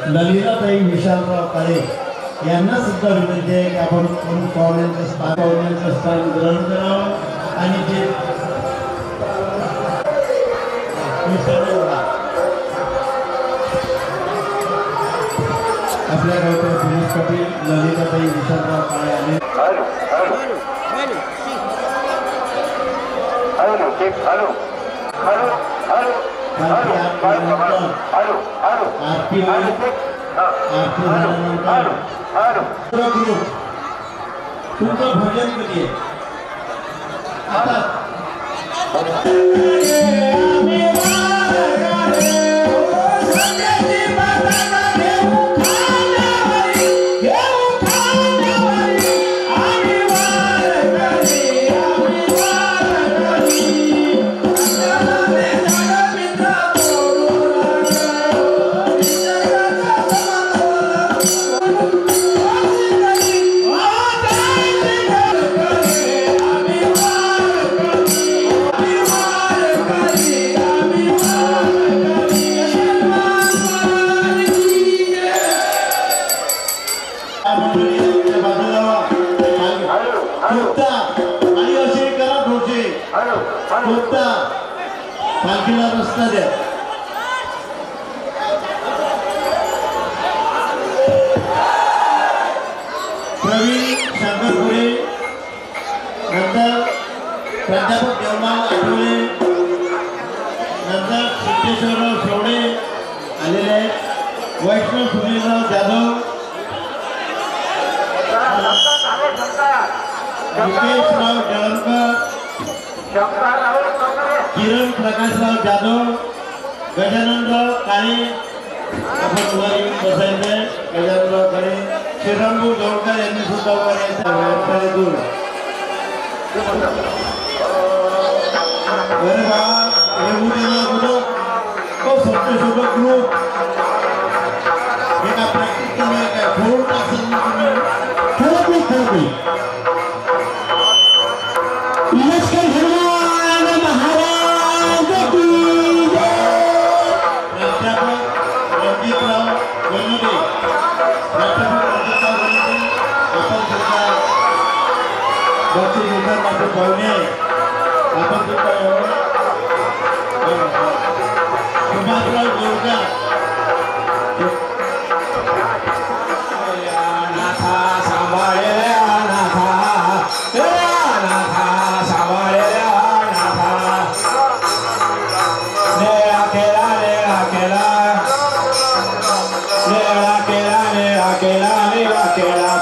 ललिताताई विशालराव काळे यांना सुद्धा विनंती आहे की आपण पाहुण्यांचं स्थान ग्रहण करावं आणि जे आपल्या गावच्या पोलीस पाटील ललिताताई विशालराव काळे आणि तुमचं भजन कधी आहे आता पालखीला रस्ता द्या प्रवीण शांतपुरे नंतर प्राध्यापक देवमाल आठवले नंतर सिद्धेश्वरराव शेवडे आलेले आहेत वैष्णव सुनीलराव जाधव मुकेशराव जळणकर किरण प्रकाशराव जाधव गजाननराव काळे आपण वर येऊन बसायचे गजाननराव काळे श्रीरंगू जोडकर यांनी सुद्धा वर्तळीतून सत्यशोधक ग्रुप एका प्रॅक्टिकल फोर्ट असेल लष्कर भगवान महाराज की जय। प्राध्यापक रणजितराव गणुदे आपण सुद्धा बक्षीस वितरणाचे पाहुणे आपण सुद्धा सुभाषराव गोरकर नाथा सांभाळे नाथा नाथा सांभाळे नाथा नेळा केला नेळा केला नेळा केला नेळा केला नेळा केला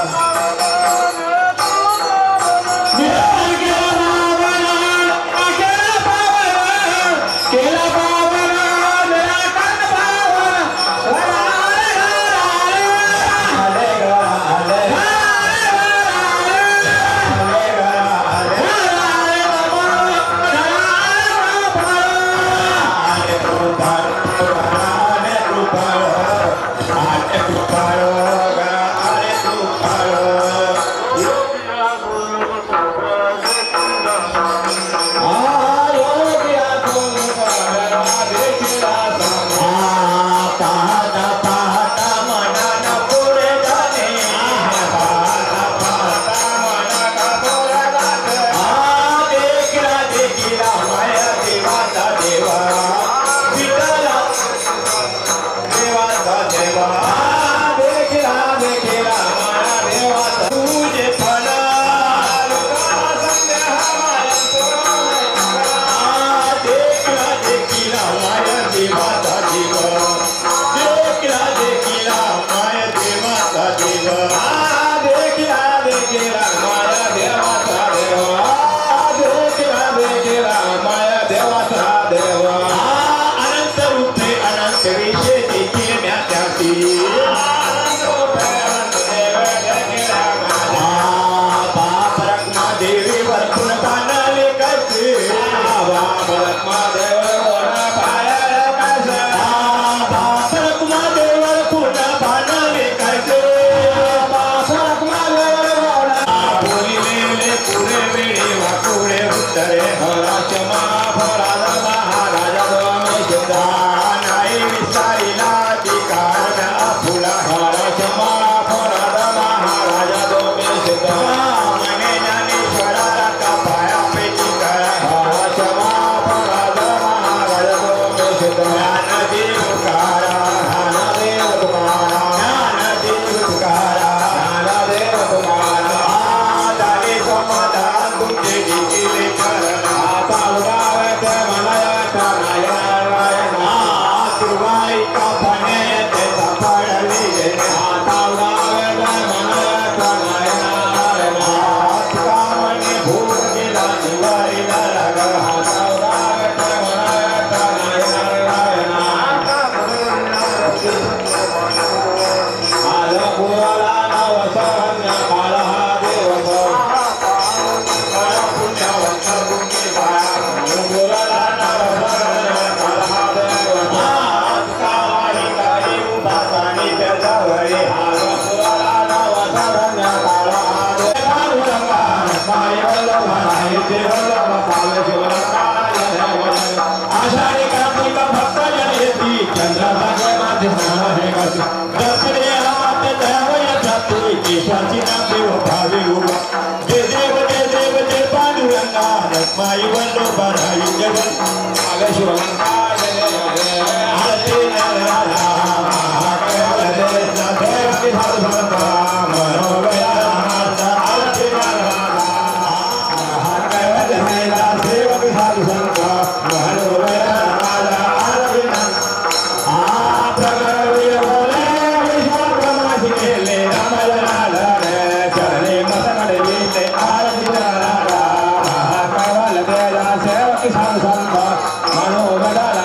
Mano,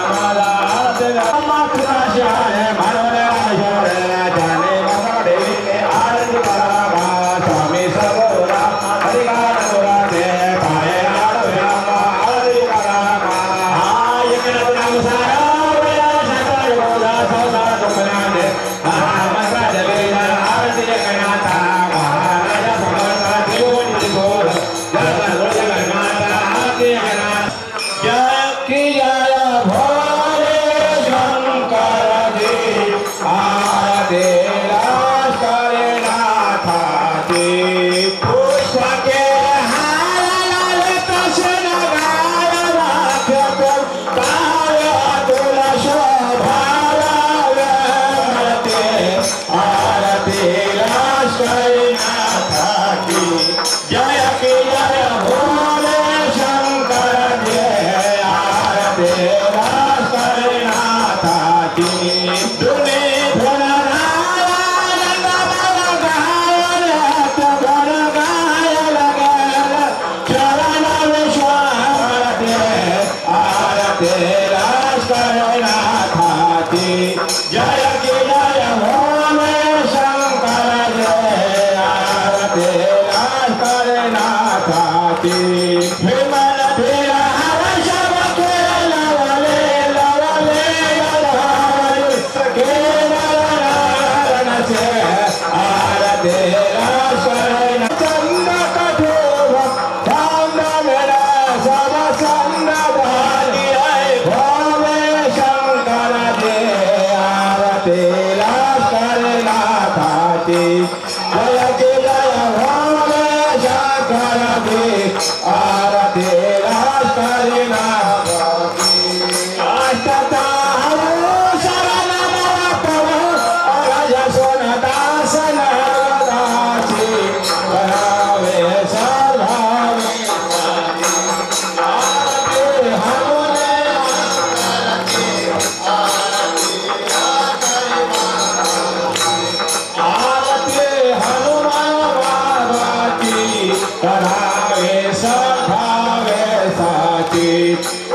करावे सखावे साची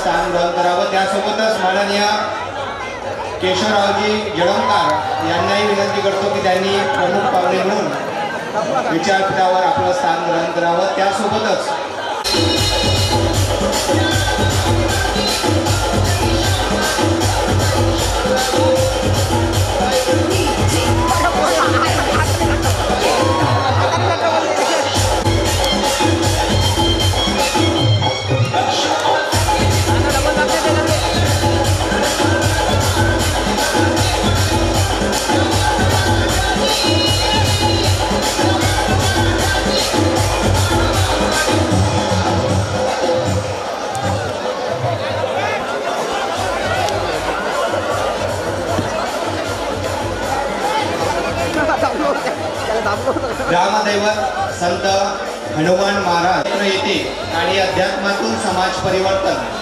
स्थान ग्रहण करावं। त्यासोबतच माननीय केशवरावजी जळमकर यांनाही विनंती करतो की त्यांनी प्रमुख पाहुणे म्हणून विचारपीठावर आपलं स्थान ग्रहण करावं। त्यासोबतच ग्रामदैवत संत हनुमान महाराज येते आणि अध्यात्मातून समाज परिवर्तन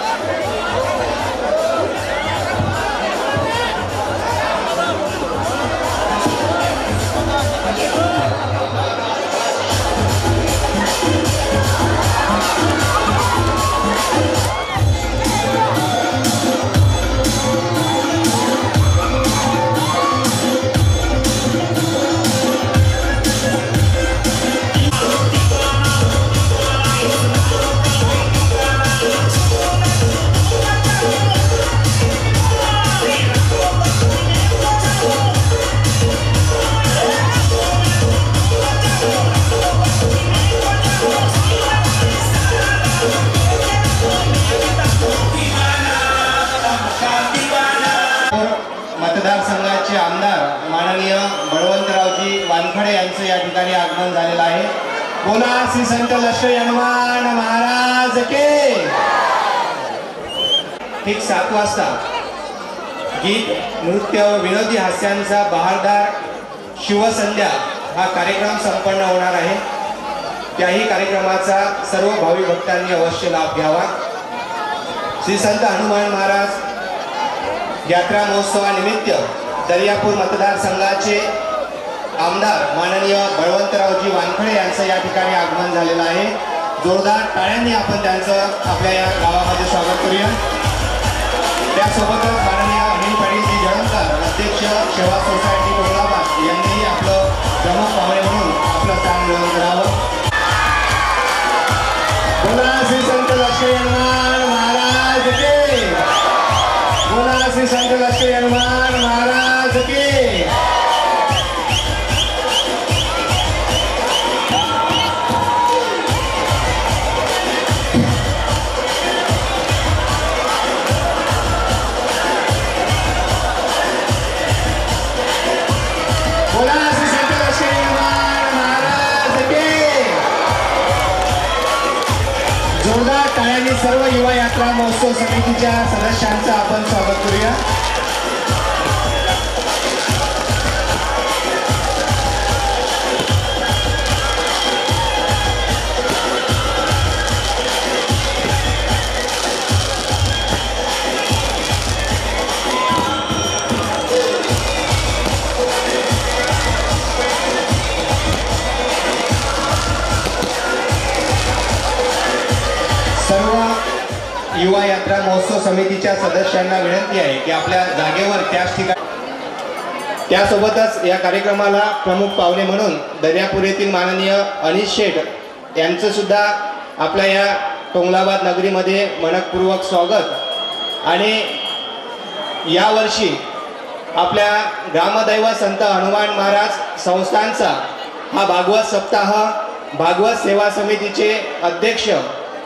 मतदारसंघाचे आमदार माननीय बळवंतरावजी वानखडे यांचं या ठिकाणी आगमन झालेलं आहे। बोला श्री संत लक्ष्मी हनुमान महाराज के। ठीक 7 वाजता गीत नृत्य व विनोदी हास्यांचा बहारदार शिवसंध्या हा कार्यक्रम संपन्न होणार आहे। त्याही कार्यक्रमाचा सर्व भावी भक्तांनी अवश्य लाभ घ्यावा। श्री संत हनुमान महाराज यात्रा महोत्सवानिमित्त दर्यापूर मतदारसंघाचे आमदार माननीय बळवंतरावजी वानखडे यांचं या ठिकाणी आगमन झालेलं आहे। जोरदार टाळ्यांनी आपण त्यांचं आपल्या या गावामध्ये स्वागत करूया। त्यासोबतच माननीय अनिल पाटीलजी जळमकर अध्यक्ष सेवा सोसायटी औरंगाबाद यांनीही आपलं प्रमुख पाहुणे म्हणून आपलं स्थान ग्रहण करावं। बोला श्री संत लक्ष्मी हनुमान महाराज के। बोला श्री संत लक्ष्मी हनुमान महाराज की। बोला श्री संत लक्ष्मी हनुमान महाराज की। जोरदार टाळ्यांनी सर्व युवा यात्रा महोत्सव समितीच्या सदस्यांचं आपण स्वागत करूया। सर्व युवा यात्रा महोत्सव समितीच्या सदस्यांना विनंती आहे की आपल्या जागेवर त्याच ठिकाणी त्यासोबतच या कार्यक्रमाला प्रमुख पाहुणे म्हणून दर्यापूर येथील माननीय अनिश शेठ यांचं सुद्धा आपल्या या टोंगलाबाद नगरीमध्ये मनपूर्वक स्वागत। आणि यावर्षी आपल्या ग्रामदैवत संत हनुमान महाराज संस्थानचा हा भागवत सप्ताह भागवत सेवा समितीचे अध्यक्ष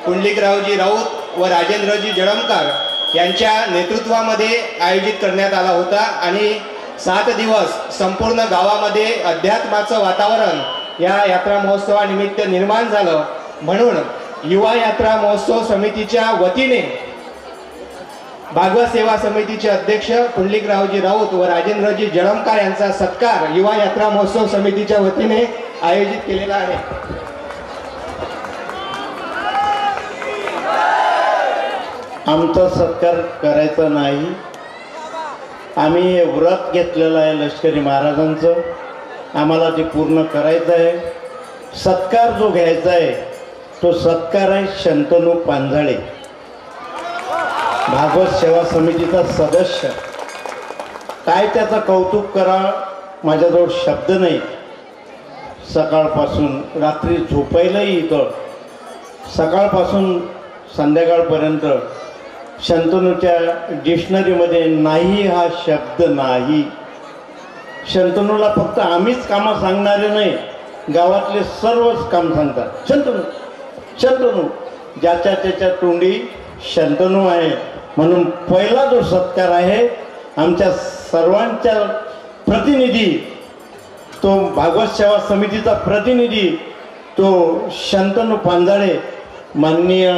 पुंडलिकरावजी राऊत व राजेंद्रजी जळमकर यांच्या नेतृत्वामध्ये आयोजित करण्यात आला होता। आणि 7 दिवस संपूर्ण गावामध्ये अध्यात्माचं वातावरण या यात्रा महोत्सवानिमित्त निर्माण झालं। म्हणून युवा यात्रा महोत्सव समितीच्या वतीने भागवत सेवा समितीचे अध्यक्ष पुंडलिकरावजी राऊत व राजेंद्रजी जळमकर यांचा सत्कार युवा यात्रा महोत्सव समितीच्या वतीने आयोजित केलेला आहे। आमचा सत्कार करायचा नाही, आम्ही व्रत घेतलेलं आहे लष्करी महाराजांचं, आम्हाला ते पूर्ण करायचं आहे। सत्कार जो घ्यायचा आहे तो सत्कार आहे शंतनू पांजाळे। भागवत सेवा समितीचा सदस्य, काय त्याचं कौतुक करा माझ्याजवळ शब्द नाही. सकाळपासून रात्री झोपायलाही इथं, सकाळपासून संध्याकाळपर्यंत शंतनूच्या डिक्शनरीमध्ये नाही हा शब्द नाही. शंतनूला फक्त आम्हीच कामं सांगणारे नाही, गावातले सर्वच काम सांगतात. शंतनू शंतनू, ज्याच्या त्याच्या तोंडी शंतनू आहे. म्हणून पहिला जो सत्कार आहे आमच्या सर्वांच्या प्रतिनिधी, तो भागवत सेवा समितीचा प्रतिनिधी तो शंतनू पांजाळे. माननीय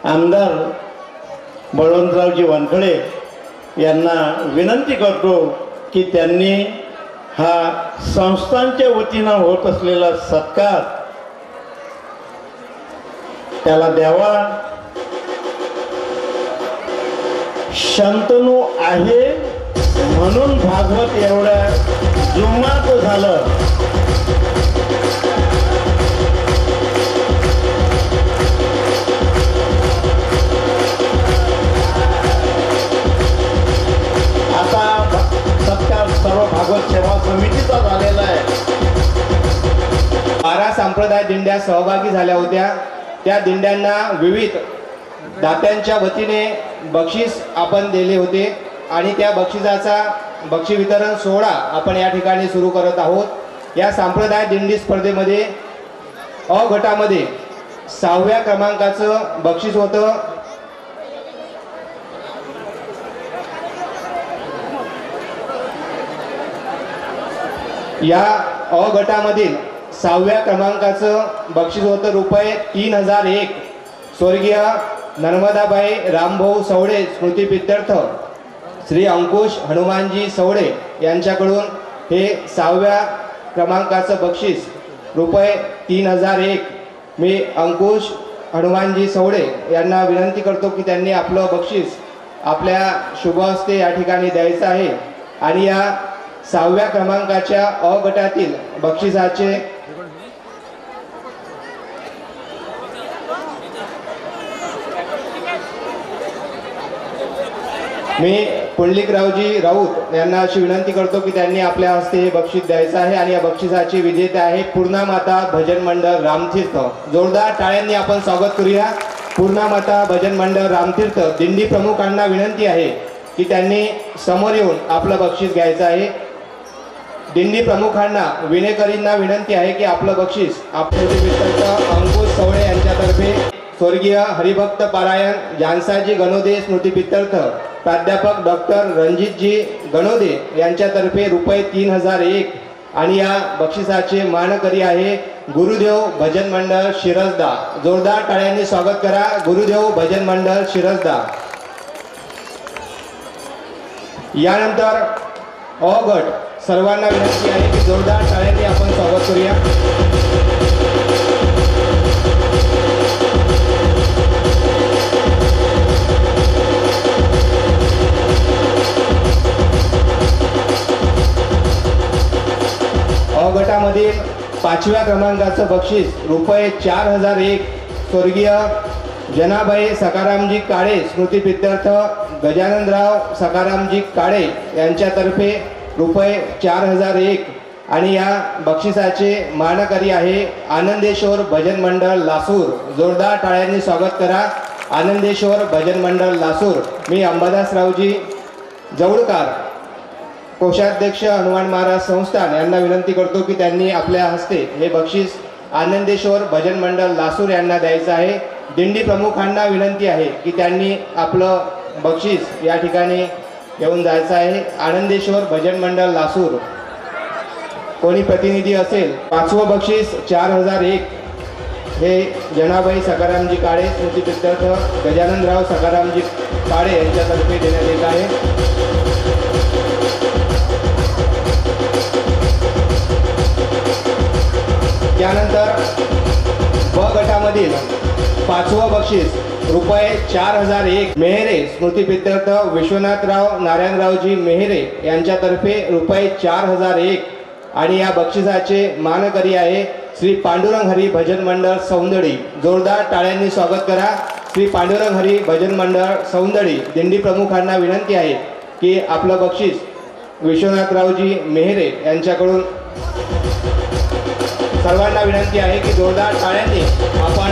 आमदार बळवंतरावजी वानखडे यांना विनंती करतो की त्यांनी हा संस्थांच्या वतीनं होत असलेला सत्कार त्याला द्यावा. शंतनू आहे म्हणून भागवत एवढ्या जुमात झालं. आता सत्कार सर्व भागवत सेवा समितीचा झालेला आहे. 12 संप्रदाय दिंड्या सहभागी झाल्या होत्या. त्या दिंड्यांना विविध दात्यांच्या वतीने बक्षीस आपण दिले होते आणि त्या बक्षिसाचा बक्षीस वितरण सोहळा आपण या ठिकाणी सुरू करत आहोत. या संप्रदाय दिंडी स्पर्धेमध्ये अ गटामध्ये 6व्या क्रमांकाचं बक्षीस होतं. या अ गटामधील 6व्या क्रमांकाचं बक्षीस होतं रुपये 3001. स्वर्गीय नर्मदाबाई रामभाऊ सवडे स्मृती प्रीत्यर्थ श्री अंकुश हनुमानजी सवडे यांच्याकडून हे 6व्या क्रमांकाचं बक्षीस रुपये 3001. मी अंकुश हनुमानजी सवडे यांना विनंती करतो की त्यांनी आपलं बक्षीस आपल्या शुभ हस्ते या ठिकाणी द्यायचं आहे. आणि या 6व्या क्रमांकाच्या अ गटातील बक्षिसाचे मी पुंडलिकरावजी राऊत यांना अशी विनंती करतो की त्यांनी आपल्या हस्ते हे बक्षीस द्यायचं आहे. आणि या बक्षिसाची विजेते आहे पूर्णामाता भजन मंडळ रामतीर्थ. जोरदार टाळ्यांनी आपण स्वागत करूया. पूर्णामाता भजन मंडळ रामतीर्थ दिंडी प्रमुखांना विनंती आहे की त्यांनी समोर येऊन आपलं बक्षीस घ्यायचं आहे. दिंडी प्रमुखांना विनेकरींना विनंती आहे की आपलं बक्षीस अंकुश सवळे यांच्यातर्फे स्वर्गीय हरिभक्त पारायण जानसाजी गणोदे स्मृती प्रीत्यर्थ प्राध्यापक डॉक्टर रणजितजी गणोदे यांच्यातर्फे रुपये 3001. आणि या बक्षिसाचे मानकरी आहे गुरुदेव भजन मंडळ शिरसदा. जोरदार टाळ्यांनी स्वागत करा गुरुदेव भजन मंडळ शिरसदा. यानंतर अ गट सर्वांना विनंती आहे की जोरदार टाळ्यांनी आपण स्वागत करूया. अ गटामधील 5व्या क्रमांकाचं बक्षीस रुपये 4001. स्वर्गीय जनाबाई सकारामजी काळे स्मृती प्रीत्यर्थ गजाननराव सकारामजी काळे यांच्यातर्फे रुपये 4001. आणि या बक्षिसाचे मानकरी आहे आनंदेश्वर भजन मंडळ लासूर. जोरदार टाळ्यांनी स्वागत करा आनंदेश्वर भजन मंडळ लासूर. मी अंबादासरावजी जवळकार कोषाध्यक्ष हनुमान महाराज संस्थान यांना विनंती करतो की त्यांनी आपल्या हस्ते हे बक्षीस आनंदेश्वर भजन मंडळ लासूर यांना द्यायचं आहे. दिंडी प्रमुखांना विनंती आहे की त्यांनी आपलं बक्षीस या ठिकाणी घेऊन जायचं आहे. आनंदेश्वर भजन मंडळ लासूर कोणी प्रतिनिधी असेल. 5वं बक्षीस 4001 हे जनाबाई सकारामजी काळे स्मृती प्रीत्यर्थ गजाननराव सकारामजी काळे यांच्यातर्फे देण्यात येत आहे. त्यानंतर ब गटामधील 5वं बक्षीस रुपये 4001 मेहरे स्मृती प्रीत्यर्थ विश्वनाथराव नारायणरावजी मेहरे यांच्यातर्फे रुपये 4001. आणि या बक्षिसाचे मानकरी आहे श्री पांडुरंग हरी भजन मंडळ सौंदडी. जोरदार टाळ्यांनी स्वागत करा श्री पांडुरंग हरी भजन मंडळ सौंदडी दिंडी प्रमुखांना विनंती आहे की आपलं बक्षीस विश्वनाथरावजी मेहरे यांच्याकडून सर्वांना विनंती आहे की जोरदार टाळ्यांनी आपण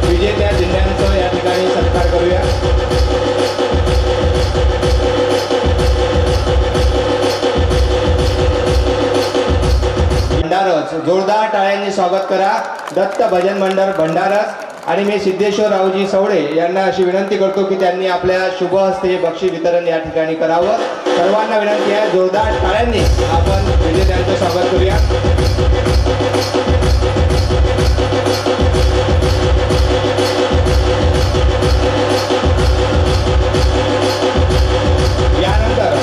विजेत्या दिंड्यांचा या ठिकाणी सत्कार करूया. भंडारस जोरदार टाळ्यांनी स्वागत करा दत्त भजन मंडळ भंडारस. आणि मी सिद्धेश्वररावजी सवडे यांना अशी विनंती करतो की त्यांनी आपल्या शुभ हस्ते बक्षीस वितरण या ठिकाणी करावं. सर्वांना विनंती आहे जोरदार टाळ्यांनी आपण विजेत्यांचं स्वागत करूया. यानंतर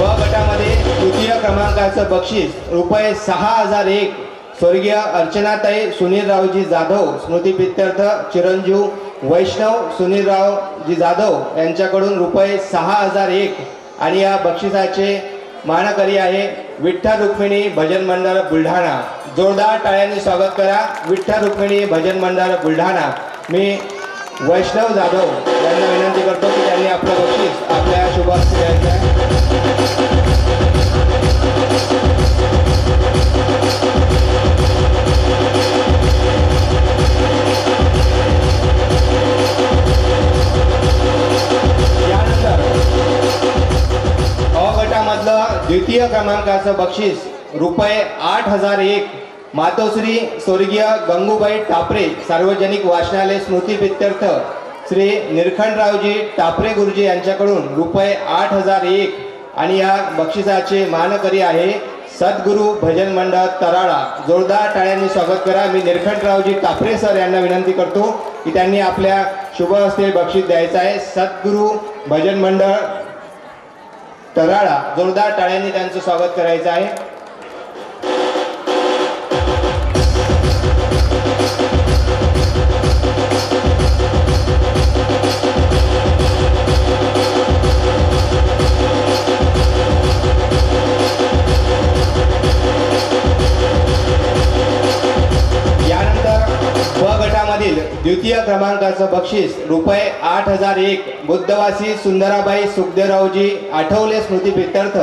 ब गटामध्ये तृतीय क्रमांकाचं बक्षीस रुपये 6001 स्वर्गीय अर्चनाताई सुनीलरावजी जाधव स्मृतिप्रित्यर्थ चिरंजीव वैष्णव सुनीलरावजी जाधव यांच्याकडून रुपये 6001 आणि या बक्षिसाचे मानकरी आहे विठ्ठल रुक्मिणी भजन मंडळ बुलढाणा. जोरदार टाळ्यांनी स्वागत करा विठ्ठल रुक्मिणी भजन मंडळ बुलढाणा. मी वैष्णव जाधव यांना विनंती करतो की त्यांनी आपलं बक्षीस आपल्या शुभ हस्ते द्यायचं आहे. द्वितीय क्रमांकाचं बक्षीस रुपये 8001 मातोश्री स्वर्गीय गंगूबाई टापरे सार्वजनिक वाचनालय स्मृतिप्रित्यर्थ श्री निरखंडरावजी टापरे गुरुजी यांच्याकडून रुपये 8001 आणि या बक्षिसाचे मानकरी आहे सद्गुरू भजन मंडळ तराळा. जोरदार टाळ्यांनी स्वागत करा. मी निरखंडरावजी टापरे सर यांना विनंती करतो की त्यांनी आपल्या शुभ हस्ते बक्षीस द्यायचं आहे सद्गुरू भजन मंडळ तराळा. जोरदार टाळ्यांनी त्यांचं स्वागत करायचं आहे. यानंतर ब गटामधील द्वितीय क्रमांकाचं बक्षीस रुपये 8001 बुद्धवासी सुंदराबाई सुखदेवरावजी आठवले स्मृतिप्रित्यर्थ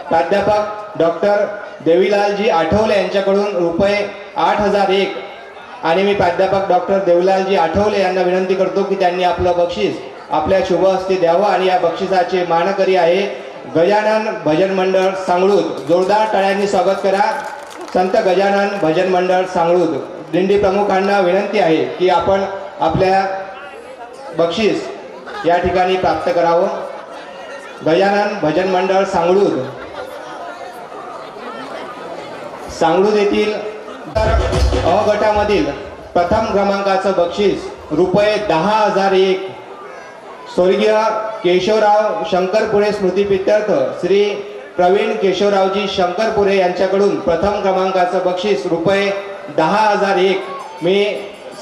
प्राध्यापक डॉक्टर देवीलालजी आठवले यांच्याकडून रुपये 8001 आणि मी प्राध्यापक डॉक्टर देवीलालजी आठवले यांना विनंती करतो की त्यांनी आपलं बक्षीस आपल्या शुभ हस्ते द्यावं आणि या बक्षिसाचे मानकरी आहे गजानन भजन मंडळ सांगळूद. जोरदार टाळ्यांनी स्वागत करा संत गजानन भजन मंडळ सांगळूद. दिंडी प्रमुखांना विनंती आहे की आपण आपल्या बक्षीस या ठिकाणी प्राप्त करावं. गजानन भजन मंडळ सांगळूद येथील अ गटामधील प्रथम क्रमांकाचं बक्षीस रुपये 10,001 स्वर्गीय केशवराव शंकरपुरे स्मृतिप्रित्यर्थ श्री प्रवीण केशवरावजी शंकरपुरे यांच्याकडून प्रथम क्रमांकाचं बक्षीस रुपये 10,001. मी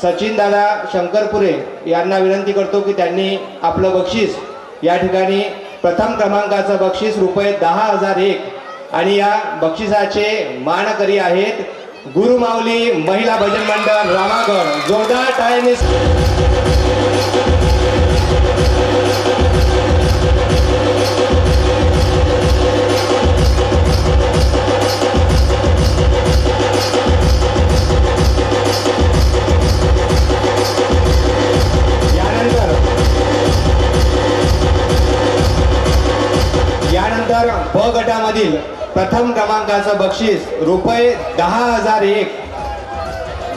सचिनदादा शंकरपुरे यांना विनंती करतो की त्यांनी आपलं बक्षीस या ठिकाणी प्रथम क्रमांकाचं बक्षीस रुपये 10,001 आणि या बक्षिसाचे मानकरी आहेत गुरुमाऊली महिला भजन मंडळ रामागड. जोरदार टाळ्यांनी यानंतर ब गटामधील प्रथम क्रमांकाचं बक्षीस रुपये 10,001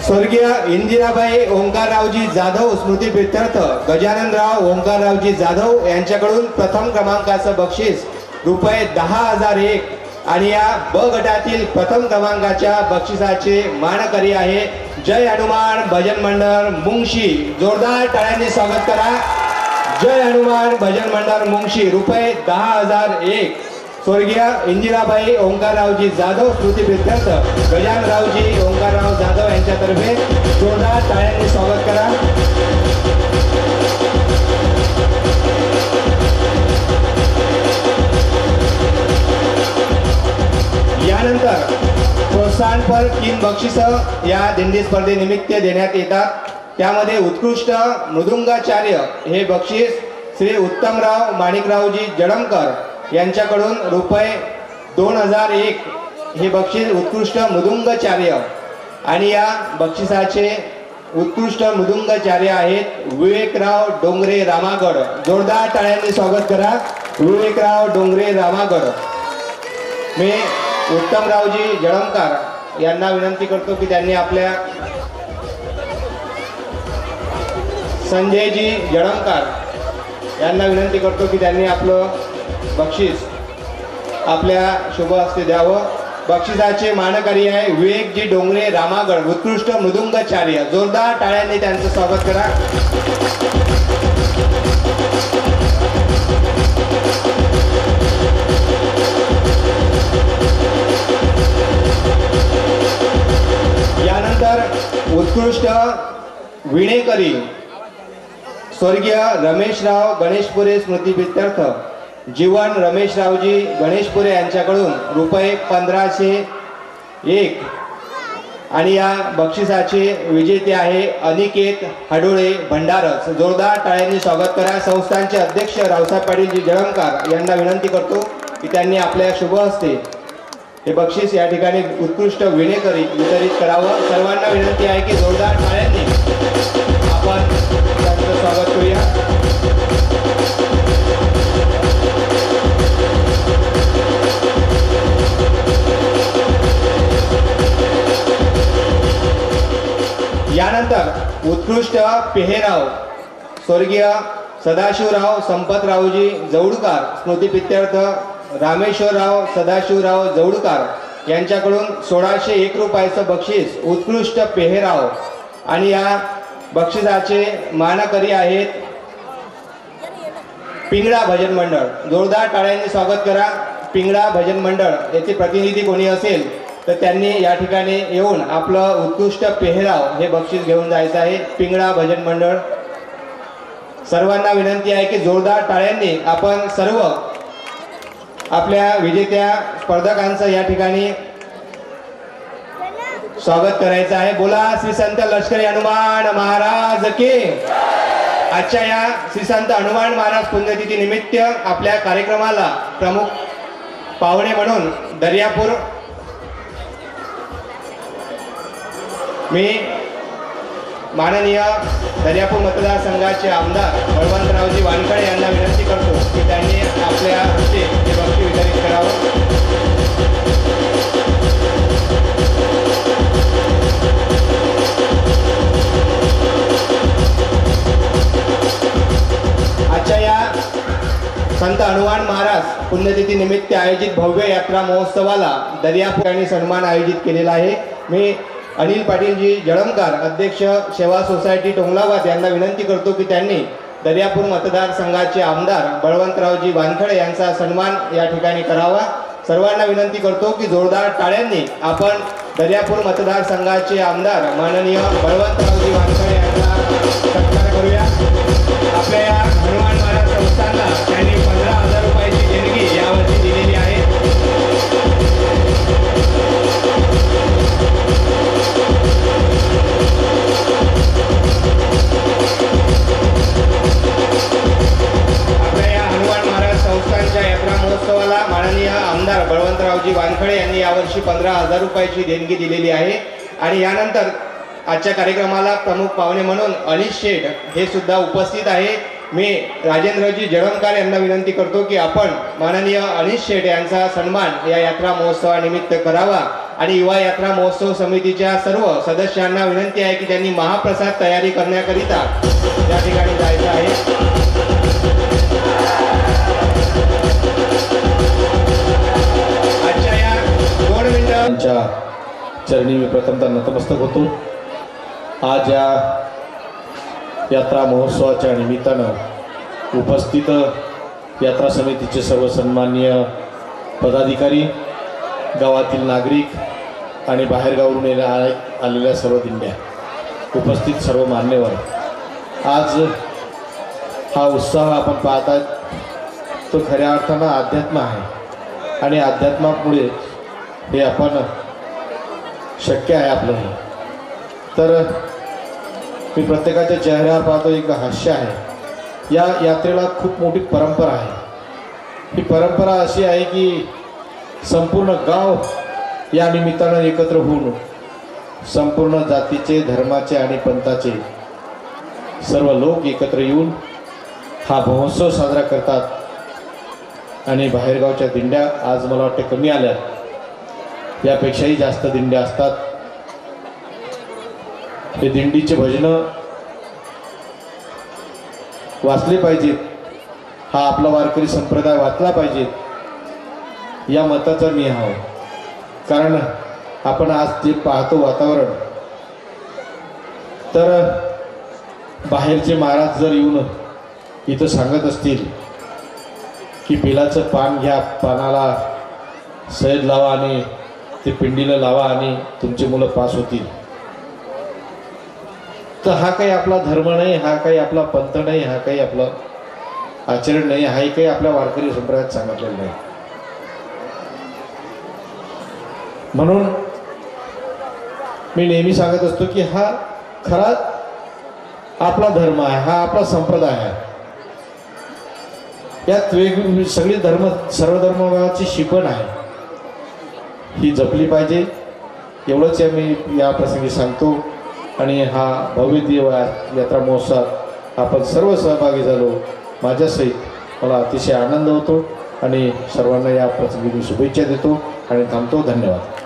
स्वर्गीय इंदिराबाई ओंकाररावजी जाधव स्मृतिप्रित्यर्थ गजाननराव ओंकाररावजी जाधव यांच्याकडून प्रथम क्रमांकाचं बक्षीस रुपये 10,001 आणि या ब गटातील प्रथम क्रमांकाच्या बक्षिसाचे मानकरी आहे जय हनुमान भजन मंडळ मुंगशी. जोरदार टाळ्यांनी स्वागत करा. जय हनुमान भजन मंडळ मुंगशी रुपये 10,001 स्वर्गीय इंदिराबाई ओंकाररावजी जाधव स्मृतिप्रित्यर्थ गजाननरावजी ओंकारराव जाधव यांच्यातर्फे जोरदार टाळ्यांनी स्वागत करा. यानंतर प्रोत्साहनपर 3 बक्षिसं या दिंडी स्पर्धेनिमित्त देण्यात येतात. त्यामध्ये उत्कृष्ट मृदुंगाचार्य हे बक्षीस श्री उत्तमराव माणिकरावजी जडमकर यांच्याकडून रुपये 2001 हे बक्षीस उत्कृष्ट मृदुंगाचार्य. आणि या बक्षिसाचे उत्कृष्ट मृदुंगाचार्य आहेत विवेकराव डोंगरे रामागड. जोरदार टाळ्यांनी स्वागत करा विवेकराव डोंगरे रामागड. मी उत्तमरावजी जळमकर यांना विनंती करतो की त्यांनी आपल्या संजयजी जळमकर यांना विनंती करतो की त्यांनी आपलं बक्षीस आपल्या शुभ हस्ते द्यावं. बक्षिसाचे मानकरी आहे विवेकजी डोंगरे रामागड उत्कृष्ट मृदुंगाचार्य. जोरदार टाळ्यांनी त्यांचं स्वागत करा. यानंतर उत्कृष्ट वीणेकरी स्वर्गीय रमेशराव गणेशपुरे स्मृतिप्रित्यर्थ जीवन रमेशरावजी गणेशपुरे यांच्याकडून रुपये 1501. आणि या बक्षिसाचे विजेते आहे अनिकेत हडोळे भंडारच. जोरदार टाळ्यांनी स्वागत करा. संस्थानचे अध्यक्ष रावसाहेब पाटीलजी जळमकर यांना विनंती करतो की त्यांनी आपल्या शुभ हस्ते हे बक्षीस या ठिकाणी उत्कृष्ट वीणेकरी वितरित करावं. सर्वांना विनंती आहे की जोरदार टाळ्यांनी आपण त्यांचं स्वागत करूया. यानंतर उत्कृष्ट पेहेराव स्वर्गीय सदाशिवराव संपतरावजी जवळकर स्मृतिप्रित्यर्थ रामेश्वरराव सदाशिवराव जवळकर यांच्याकडून 1601 रुपयाचं बक्षीस उत्कृष्ट पेहेराव. आणि या बक्षिसाचे मानकरी आहेत पिंगळा भजन मंडळ. जोरदार टाळ्यांनी स्वागत करा. पिंगळा भजन मंडळ याचे प्रतिनिधी कोणी असेल तर त्यांनी या ठिकाणी येऊन आपलं उत्कृष्ट पेहराव हे बक्षीस घेऊन जायचं आहे. पिंगळा भजन मंडळ. सर्वांना विनंती आहे की जोरदार टाळ्यांनी आपण सर्व आपल्या विजेत्या स्पर्धकांचं या ठिकाणी स्वागत करायचं आहे. बोला श्री संत लष्करी हनुमान महाराज की. आजच्या या श्री संत हनुमान महाराज पुण्यतिथी निमित्त आपल्या कार्यक्रमाला प्रमुख पाहुणे म्हणून दर्यापूर मी माननीय दर्यापूर मतदारसंघाचे आमदार बळवंतरावजी वानखडे यांना विनंती करतो की त्यांनी आपल्या हस्ते हे बक्षीस वितरित करावं. आजच्या या संत हनुमान महाराज पुण्यतिथी निमित्त आयोजित भव्य यात्रा महोत्सवाला दर्यापूर यांनी सन्मान आयोजित केलेला आहे. मी अनिल पाटीलजी जळमकर अध्यक्ष सेवा सोसायटी टोंगलाबाद यांना विनंती करतो की त्यांनी दर्यापूर मतदारसंघाचे आमदार बळवंतरावजी वानखडे यांचा सन्मान या ठिकाणी करावा. सर्वांना विनंती करतो की जोरदार टाळ्यांनी आपण दर्यापूर मतदारसंघाचे आमदार माननीय बळवंतरावजी वानखडे यांचा सत्कार करूया. आपल्या या हनुमान महाराज संस्थांना त्यांनी 15,000 रुपयाची देणगी यावर्षी दिलेली आहे. संस्थांच्या यात्रा महोत्सवाला माननीय आमदार बळवंतरावजी वानखडे यांनी यावर्षी 15,000 रुपयाची देणगी दिलेली आहे. आणि यानंतर आजच्या कार्यक्रमाला प्रमुख पाहुणे म्हणून अनिश शेठ हे सुद्धा उपस्थित आहे. मी राजेंद्रजी जळमकर यांना विनंती करतो की आपण माननीय अनिश शेठ यांचा सन्मान या यात्रा महोत्सवानिमित्त करावा. आणि युवा यात्रा महोत्सव समितीच्या सर्व सदस्यांना विनंती आहे की त्यांनी महाप्रसाद तयारी करण्याकरिता या ठिकाणी जायचं आहे. त्यांच्या चरणी मी प्रथमतः नतमस्तक होतो. आज या यात्रा महोत्सवाच्या निमित्तानं उपस्थित यात्रा समितीचे सर्व सन्माननीय पदाधिकारी, गावातील नागरिक आणि बाहेरगावरून आलेल्या सर्व दिंड्या, उपस्थित सर्व मान्यवर, आज हा उत्साह आपण पाहतात तो खऱ्या अर्थानं अध्यात्म आहे. आणि अध्यात्मामुळे हे आपण शक्य आहे आपलं. तर मी प्रत्येकाच्या चेहऱ्यावर पाहतो एक हास्य आहे। या यात्रेला खूप मोठी परंपरा आहे। ही परंपरा अशी आहे की संपूर्ण गाव या निमित्तानं एकत्र होऊन संपूर्ण जातीचे, धर्माचे आणि पंथाचे सर्व लोक एकत्र येऊन हा महोत्सव साजरा करतात। आणि बाहेरगावच्या दिंड्या आज मला वाटते कमी आल्या, यापेक्षाही जास्त दिंड्या असतात। हे दिंडीचे भजनं वाचले पाहिजेत, हा आपला वारकरी संप्रदाय वाचला पाहिजेत या मताचा मी आहे। कारण आपण आज जे पाहतो वातावरण, तर बाहेरचे महाराज जर येऊन इथं सांगत असतील की बेलाचं पान घ्या, पानाला सैद लावा आणि ते पिंडीला लावा आणि तुमची मुलं पास होतील, तर हा काही आपला धर्म नाही, हा काही आपला पंथ नाही, हा काही आपलं आचरण नाही, हा काही आपल्या वारकरी संप्रदायात सांगितलेलं नाही। म्हणून मी नेहमी सांगत असतो की हा खरा आपला धर्म आहे, हा आपला संप्रदाय आहे। यात वेगवेगळी सगळी धर्म, सर्व धर्माची शिकवण आहे, ही जपली पाहिजे, एवढंच मी या प्रसंगी सांगतो। आणि हा भव्य यात्रा महोत्सवात आपण सर्व सहभागी झालो, माझ्यासहित मला अतिशय आनंद होतो आणि सर्वांना या प्रसंगी मी शुभेच्छा देतो आणि थांबतो। धन्यवाद।